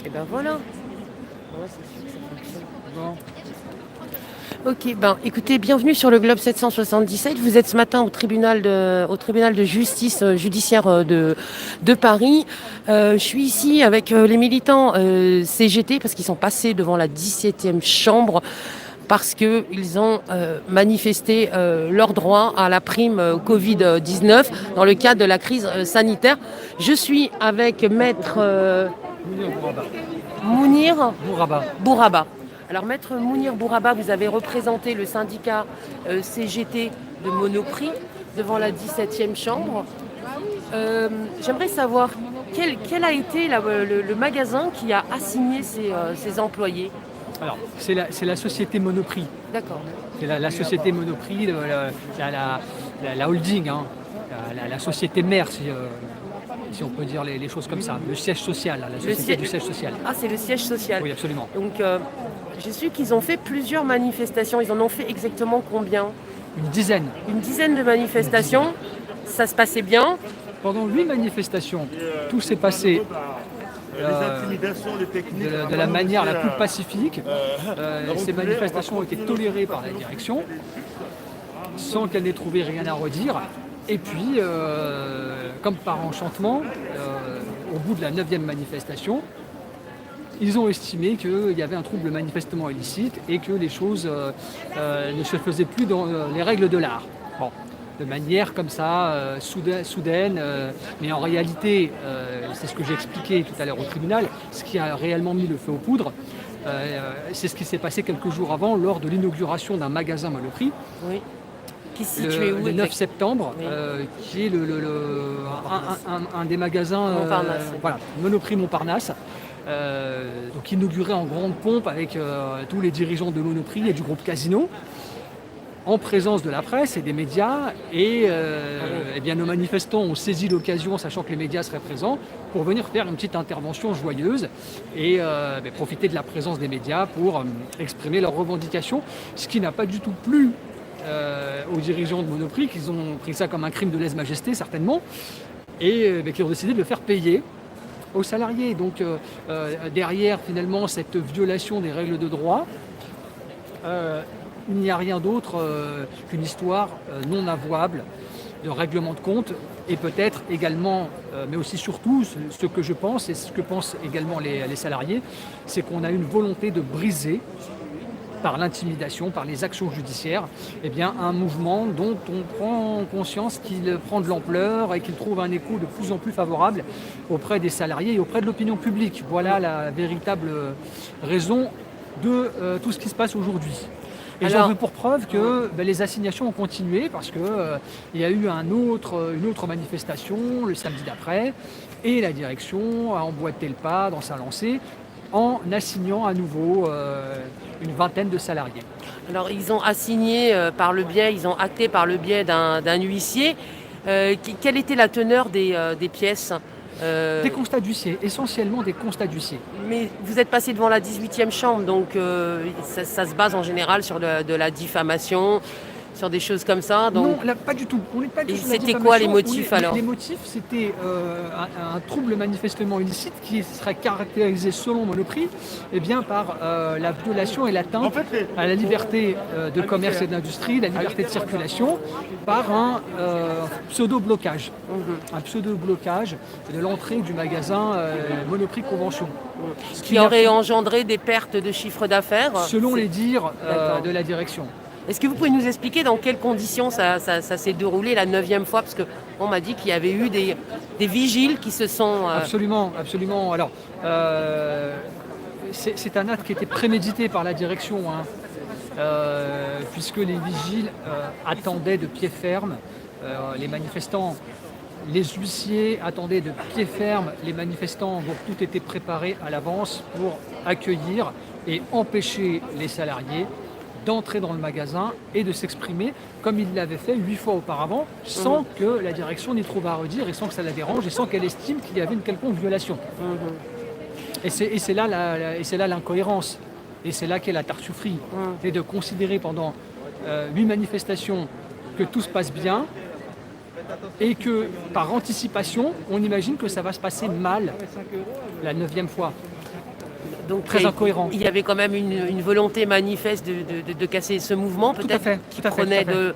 Et ben voilà. Ouais, c'est sûr que ça fonctionne. Bon. Ok, ben écoutez, bienvenue sur le Globe 777. Vous êtes ce matin au tribunal de justice judiciaire de Paris. Je suis ici avec les militants CGT parce qu'ils sont passés devant la 17e chambre parce qu'ils ont manifesté leur droit à la prime Covid-19 dans le cadre de la crise sanitaire. Je suis avec maître Mounir Bouraba. Mounir Bouraba. Bouraba. Alors, maître Mounir Bouraba, vous avez représenté le syndicat CGT de Monoprix devant la 17e chambre. J'aimerais savoir quel a été le magasin qui a assigné ses employés. Alors, c'est la société Monoprix. D'accord. C'est la société Monoprix, la holding, hein, la société mère, si on peut dire les choses comme ça. Le siège social, la société du siège social. Ah, c'est le siège social. Oui, absolument. Donc, j'ai su qu'ils ont fait plusieurs manifestations. Ils en ont fait exactement combien? Une dizaine. Une dizaine de manifestations. Ça se passait bien. Pendant 8 manifestations, tout s'est passé de la manière la plus pacifique. Ces manifestations ont été tolérées par la direction, sans qu'elle n'ait trouvé rien à redire. Et puis, comme par enchantement, au bout de la 9e manifestation, ils ont estimé qu'il y avait un trouble manifestement illicite et que les choses ne se faisaient plus dans les règles de l'art. Bon, de manière comme ça, soudaine, mais en réalité, c'est ce que j'ai expliqué tout à l'heure au tribunal, ce qui a réellement mis le feu aux poudres, c'est ce qui s'est passé quelques jours avant lors de l'inauguration d'un magasin Monoprix. Oui. Qui se situait où Le 9 septembre, Oui. qui est un des magasins Montparnasse. voilà, Monoprix Montparnasse, donc inauguré en grande pompe avec tous les dirigeants de Monoprix et du groupe Casino, en présence de la presse et des médias. Et eh bien, nos manifestants ont saisi l'occasion, sachant que les médias seraient présents, pour venir faire une petite intervention joyeuse et profiter de la présence des médias pour exprimer leurs revendications, ce qui n'a pas du tout plu aux dirigeants de Monoprix, qui ont pris ça comme un crime de lèse-majesté certainement, et qui ont décidé de le faire payer aux salariés. Donc derrière finalement cette violation des règles de droit, il n'y a rien d'autre qu'une histoire non avouable de règlement de compte, et peut-être également, mais aussi surtout, ce que je pense et ce que pensent également les salariés, c'est qu'on a une volonté de briser par l'intimidation, par les actions judiciaires, eh bien, un mouvement dont on prend conscience qu'il prend de l'ampleur et qu'il trouve un écho de plus en plus favorable auprès des salariés et auprès de l'opinion publique. Voilà la véritable raison de tout ce qui se passe aujourd'hui. Et j'en veux pour preuve que les assignations ont continué parce qu'il y a eu une autre manifestation le samedi d'après, et la direction a emboîté le pas dans sa lancée en assignant à nouveau une vingtaine de salariés. Alors, ils ont assigné ils ont acté par le biais d'un huissier. Quelle était la teneur des pièces? Des constats d'huissier, essentiellement des constats d'huissier. Mais vous êtes passé devant la 18e chambre, donc ça se base en général sur de la diffamation, sur des choses comme ça. Donc... Non, là, pas du tout. On n'est pas du Et tout sur la c'était diffamation. quoi les motifs alors? Les motifs, c'était un trouble manifestement illicite qui serait caractérisé selon Monoprix par la violation et l'atteinte à la liberté de commerce et d'industrie, la liberté de circulation, par un pseudo-blocage. Un pseudo-blocage de l'entrée du magasin Monoprix Convention. Ce qui aurait engendré des pertes de chiffre d'affaires? Selon les dires de la direction. Est-ce que vous pouvez nous expliquer dans quelles conditions ça s'est déroulé la 9e fois? Parce qu'on m'a dit qu'il y avait eu des vigiles qui se sont... Absolument, absolument. Alors, c'est un acte qui était prémédité par la direction, puisque les vigiles attendaient de pied ferme les manifestants. Les huissiers attendaient de pied ferme les manifestants, donc tout était préparé à l'avance pour accueillir et empêcher les salariés d'entrer dans le magasin et de s'exprimer comme il l'avait fait 8 fois auparavant, sans que la direction n'y trouve à redire et sans que ça la dérange et sans qu'elle estime qu'il y avait une quelconque violation. Et c'est là l'incohérence, et c'est là qu'est la tartufferie, c'est de considérer pendant 8 manifestations que tout se passe bien, et que par anticipation, on imagine que ça va se passer mal la 9e fois. Donc Très incohérent. il y avait quand même une volonté manifeste de casser ce mouvement, peut-être, qui prenait de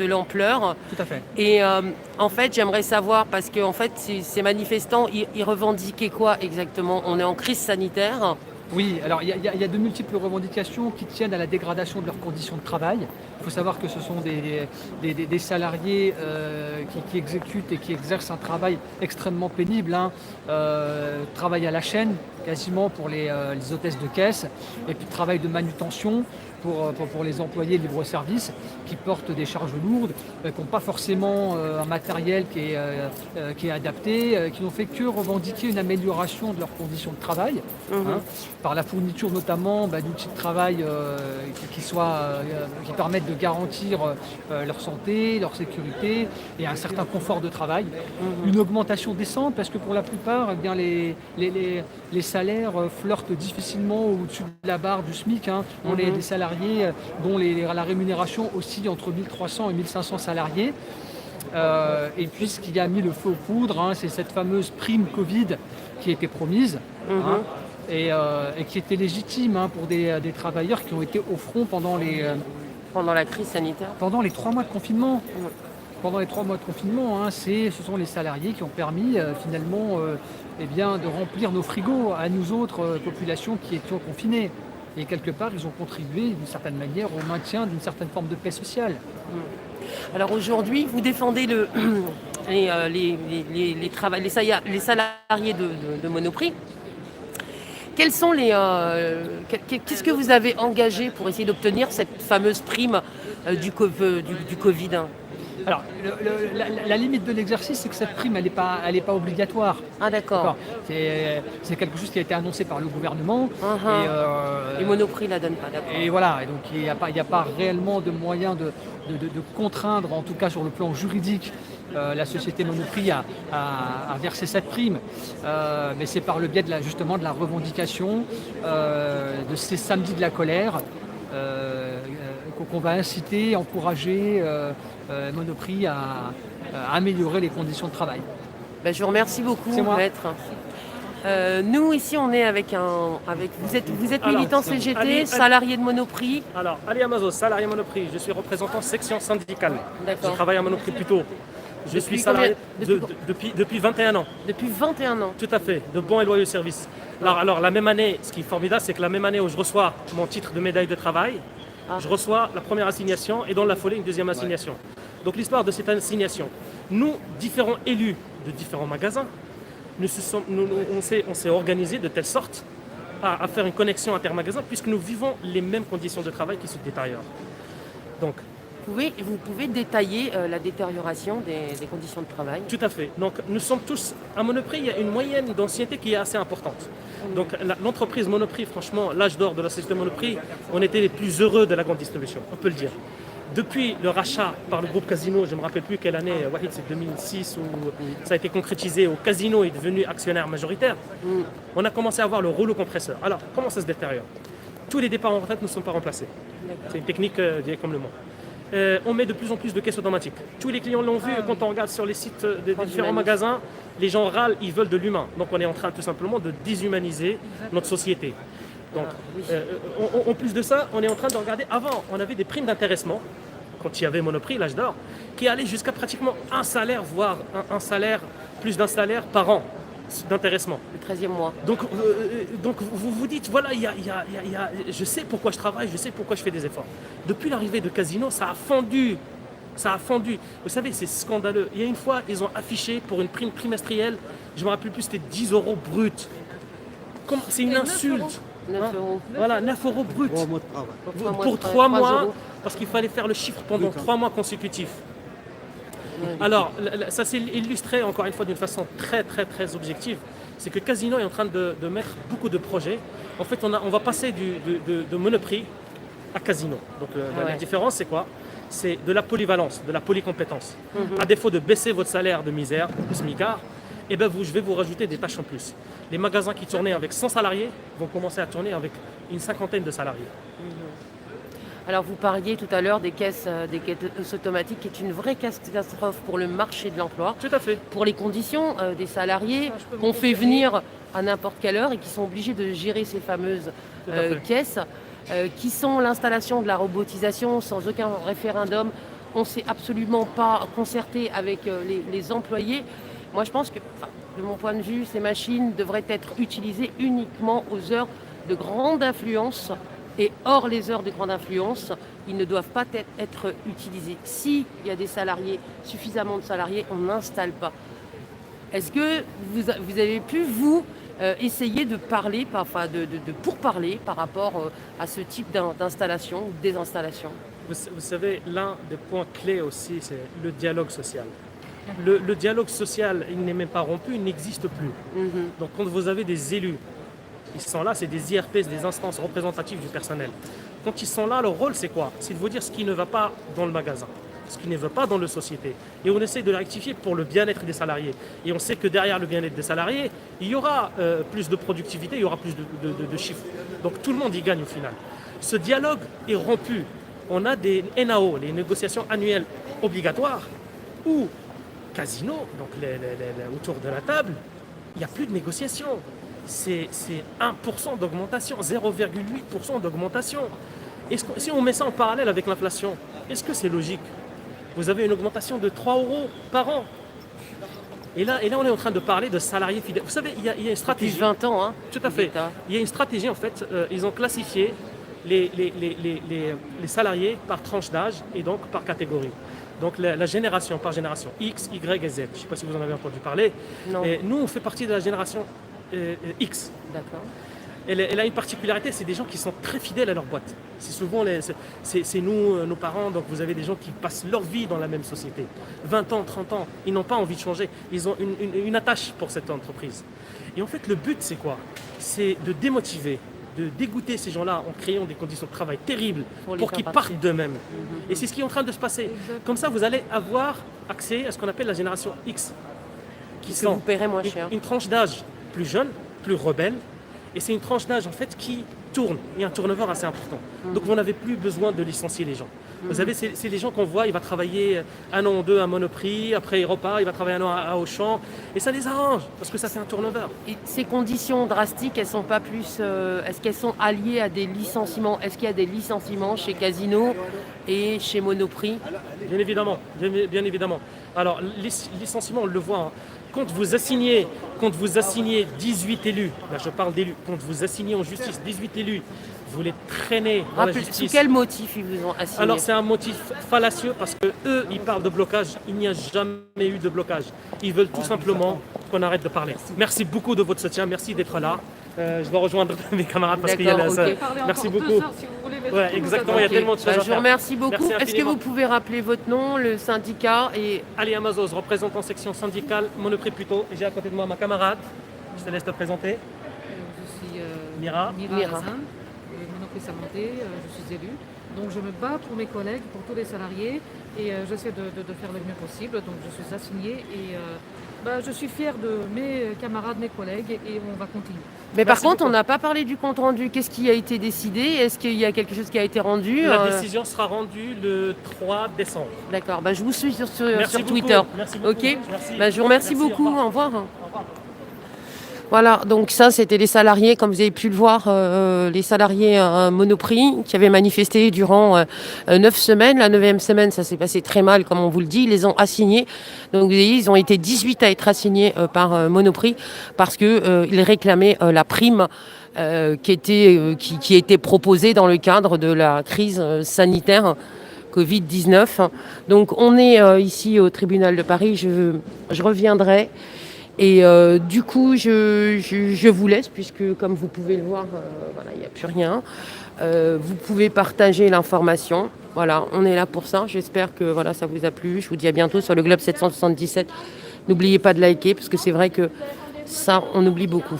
l'ampleur. Tout à fait. Et en fait, j'aimerais savoir, parce que en fait, ces manifestants, ils revendiquaient quoi exactement? On est en crise sanitaire. Oui, alors il y a de multiples revendications qui tiennent à la dégradation de leurs conditions de travail. Il faut savoir que ce sont des salariés qui exécutent et qui exercent un travail extrêmement pénible, travail à la chaîne quasiment pour les hôtesses de caisse, et puis travail de manutention pour les employés libre-service qui portent des charges lourdes, qui n'ont pas forcément un matériel qui est adapté, qui n'ont fait que revendiquer une amélioration de leurs conditions de travail, par la fourniture notamment d'outils de travail qui permettent de garantir leur santé, leur sécurité et un certain confort de travail. Une augmentation décente parce que pour la plupart, eh bien, les salaires flirtent difficilement au-dessus de la barre du SMIC. On est des salariés dont la rémunération oscille entre 1300 et 1500 salariés. Et puis ce qui a mis le feu aux poudres, c'est cette fameuse prime Covid qui a été promise. Et qui était légitime pour des travailleurs qui ont été au front pendant la crise sanitaire. Pendant les 3 mois de confinement. Pendant les 3 mois de confinement, ce sont les salariés qui ont permis finalement de remplir nos frigos à nous autres populations qui étions confinées. Et quelque part, ils ont contribué d'une certaine manière au maintien d'une certaine forme de paix sociale. Alors aujourd'hui, vous défendez les salariés de Monoprix. Qu'est-ce que vous avez engagé pour essayer d'obtenir cette fameuse prime du Covid? Alors, la limite de l'exercice, c'est que cette prime, elle n'est pas obligatoire. Ah d'accord. C'est quelque chose qui a été annoncé par le gouvernement. Et Monoprix ne la donne pas, d'accord. Et voilà, et donc il n'y a pas réellement de moyen de contraindre, en tout cas sur le plan juridique, la société Monoprix à verser cette prime. Mais c'est par le biais justement de la revendication de ces samedis de la colère qu'on va inciter, encourager Monoprix à améliorer les conditions de travail. Je vous remercie beaucoup, maître. Nous ici on est avec vous êtes militant CGT, salarié de Monoprix. Alors Ali Amazo, salarié Monoprix, je suis représentant section syndicale. D'accord. Je travaille à Monoprix plutôt. Je suis salarié depuis 21 ans. Depuis 21 ans. Tout à fait, de bons et loyaux services. Alors la même année, ce qui est formidable, c'est que la même année où je reçois mon titre de médaille de travail, je reçois la première assignation et dans la foulée une deuxième assignation. Donc l'histoire de cette assignation, nous, différents élus de différents magasins, on s'est organisés de telle sorte à faire une connexion intermagasins puisque nous vivons les mêmes conditions de travail qui se détériorent. Donc, vous pouvez détailler la détérioration des conditions de travail? Tout à fait. Donc nous sommes tous, à Monoprix, il y a une moyenne d'ancienneté qui est assez importante. Donc l'entreprise Monoprix, franchement, l'âge d'or de la société Monoprix, on était les plus heureux de la grande distribution, on peut le dire. Depuis le rachat par le groupe Casino, je ne me rappelle plus quelle année, Wahid, c'est 2006 où ça a été concrétisé, où Casino est devenu actionnaire majoritaire, on a commencé à avoir le rouleau compresseur. Alors, comment ça se détériore? Tous les départs en retraite ne sont pas remplacés. C'est une technique vieille comme le monde. On met de plus en plus de caisses automatiques. Tous les clients l'ont vu, quand on regarde sur les sites des différents magasins, les gens râlent, ils veulent de l'humain. Donc on est en train tout simplement de déshumaniser notre société. Donc, en plus de ça, on est en train de regarder, avant on avait des primes d'intéressement, quand il y avait Monoprix, l'âge d'or, qui allaient jusqu'à pratiquement un salaire, voire un salaire, plus d'un salaire par an d'intéressement. Le 13e mois. Donc vous vous dites, voilà, je sais pourquoi je travaille, je sais pourquoi je fais des efforts. Depuis l'arrivée de Casino, ça a fondu. Ça a fondu. Vous savez, c'est scandaleux. Il y a une fois, ils ont affiché pour une prime trimestrielle, je ne me rappelle plus, c'était 10 € brut. C'est une insulte. 9 euros. Voilà, 9 € brut. Pour 3 mois, parce qu'il fallait faire le chiffre pendant 3 mois consécutifs. Alors, ça s'est illustré encore une fois d'une façon très très très objective. C'est que Casino est en train de mettre beaucoup de projets. En fait, on va passer de Monoprix à Casino. Donc la différence, c'est quoi? C'est de la polyvalence, de la polycompétence. À défaut de baisser votre salaire de misère, de smicard, je vais vous rajouter des tâches en plus. Les magasins qui tournaient avec 100 salariés vont commencer à tourner avec une cinquantaine de salariés. Alors vous parliez tout à l'heure des caisses automatiques, qui est une vraie catastrophe pour le marché de l'emploi, Tout à fait. pour les conditions des salariés Ça, je peux vous qu'on fait confirmer. venir à n'importe quelle heure et qui sont obligés de gérer ces fameuses Tout à fait. caisses, qui sont l'installation de la robotisation sans aucun référendum. On ne s'est absolument pas concerté avec les employés. Moi, je pense que, enfin, de mon point de vue, ces machines devraient être utilisées uniquement aux heures de grande influence et hors les heures de grande influence. Ils ne doivent pas être utilisés. S'il y a des salariés, suffisamment de salariés, on n'installe pas. Est-ce que vous avez pu, vous, essayer de parler, enfin de pourparler par rapport à ce type d'installation ou de désinstallation? Vous savez, l'un des points clés aussi, c'est le dialogue social. Le dialogue social, il n'est même pas rompu, il n'existe plus. Donc quand vous avez des élus, ils sont là, c'est des IRP, c'est des instances représentatives du personnel. Quand ils sont là, leur rôle c'est quoi? C'est de vous dire ce qui ne va pas dans le magasin, ce qui ne va pas dans la société. Et on essaie de le rectifier pour le bien-être des salariés. Et on sait que derrière le bien-être des salariés, il y aura plus de productivité, il y aura plus de chiffres. Donc tout le monde y gagne au final. Ce dialogue est rompu. On a des NAO, les négociations annuelles obligatoires, où Casino, donc autour de la table, il n'y a plus de négociation. C'est 1% d'augmentation, 0,8% d'augmentation. Si on met ça en parallèle avec l'inflation, est-ce que c'est logique? Vous avez une augmentation de 3 euros par an. Et là, on est en train de parler de salariés fidèles. Vous savez, il y a une Depuis stratégie. 20 ans, hein. Tout à fait. l'État. Il y a une stratégie, en fait. Ils ont classifié les salariés par tranche d'âge et donc par catégorie. Donc la génération par génération, X, Y et Z. Je ne sais pas si vous en avez entendu parler. Non. Et nous, on fait partie de la génération X. D'accord. Elle a une particularité, c'est des gens qui sont très fidèles à leur boîte. C'est souvent c'est nous, nos parents, donc vous avez des gens qui passent leur vie dans la même société. 20 ans, 30 ans, ils n'ont pas envie de changer. Ils ont une attache pour cette entreprise. Et en fait, le but, c'est quoi? C'est de démotiver, de dégoûter ces gens-là en créant des conditions de travail terribles Pour les pour faire qu'ils partir. partent d'eux-mêmes. Et c'est ce qui est en train de se passer. Comme ça, vous allez avoir accès à ce qu'on appelle la génération X, qui Que vous paierez moins cher. une tranche d'âge plus jeune, plus rebelle, et c'est une tranche d'âge en fait qui tourne. Il y a un turnover assez important. Donc vous n'avez plus besoin de licencier les gens. Vous savez, c'est les gens qu'on voit, il va travailler 1 an ou 2 à Monoprix, après il repart, il va travailler 1 an à Auchan, et ça les arrange, parce que ça fait un turnover. Et ces conditions drastiques, elles sont pas plus. Est-ce qu'elles sont alliées à des licenciements? Est-ce qu'il y a des licenciements chez Casino et chez Monoprix? Bien évidemment, bien évidemment. Alors, licenciement, on le voit. Hein. Quand vous assignez 18 élus, là je parle d'élus, quand vous assignez en justice 18 élus, vous les traînez dans la Sous justice. quel motif ils vous ont assigné? Alors c'est un motif fallacieux parce que eux, ils parlent de blocage. Il n'y a jamais eu de blocage. Ils veulent tout simplement qu'on arrête de parler. Merci beaucoup de votre soutien. Merci d'être là. Je dois rejoindre mes camarades parce qu'il y a D'accord, la... ok. Merci beaucoup. Ouais, exactement. Il y a Ok. tellement de choses à Je vous faire. remercie beaucoup. Merci Est-ce que infiniment. vous pouvez rappeler votre nom, le syndicat et Ali Amazos, représentant section syndicale, Monoprix plutôt. Et j'ai à côté de moi ma camarade. Je te laisse te présenter. Je suis Mira. Mira. Hazan, Monoprix Samanté, je suis élue. Donc je me bats pour mes collègues, pour tous les salariés et j'essaie de faire le mieux possible. Donc je suis assignée et je suis fière de mes camarades, mes collègues et on va continuer. Mais par Merci contre, beaucoup. on n'a pas parlé du compte rendu. Qu'est-ce qui a été décidé? Est-ce qu'il y a quelque chose qui a été rendu? La décision sera rendue le 3 décembre. D'accord. Je vous suis sur Merci beaucoup. Twitter. Merci beaucoup. Ok. Merci. Je vous remercie Merci, beaucoup. au revoir. Au revoir. Au revoir. Voilà, donc ça c'était les salariés, comme vous avez pu le voir, les salariés Monoprix qui avaient manifesté durant 9 semaines. La 9e semaine, ça s'est passé très mal, comme on vous le dit. Ils les ont assignés. Donc vous voyez, ils ont été 18 à être assignés par Monoprix parce qu'ils réclamaient la prime qui était proposée dans le cadre de la crise sanitaire Covid-19. Donc on est ici au tribunal de Paris. Je reviendrai. Et du coup, je vous laisse, puisque comme vous pouvez le voir, il n'y a plus rien. Vous pouvez partager l'information. Voilà, on est là pour ça. J'espère que ça vous a plu. Je vous dis à bientôt sur le Globe 777. N'oubliez pas de liker, parce que c'est vrai que ça, on oublie beaucoup.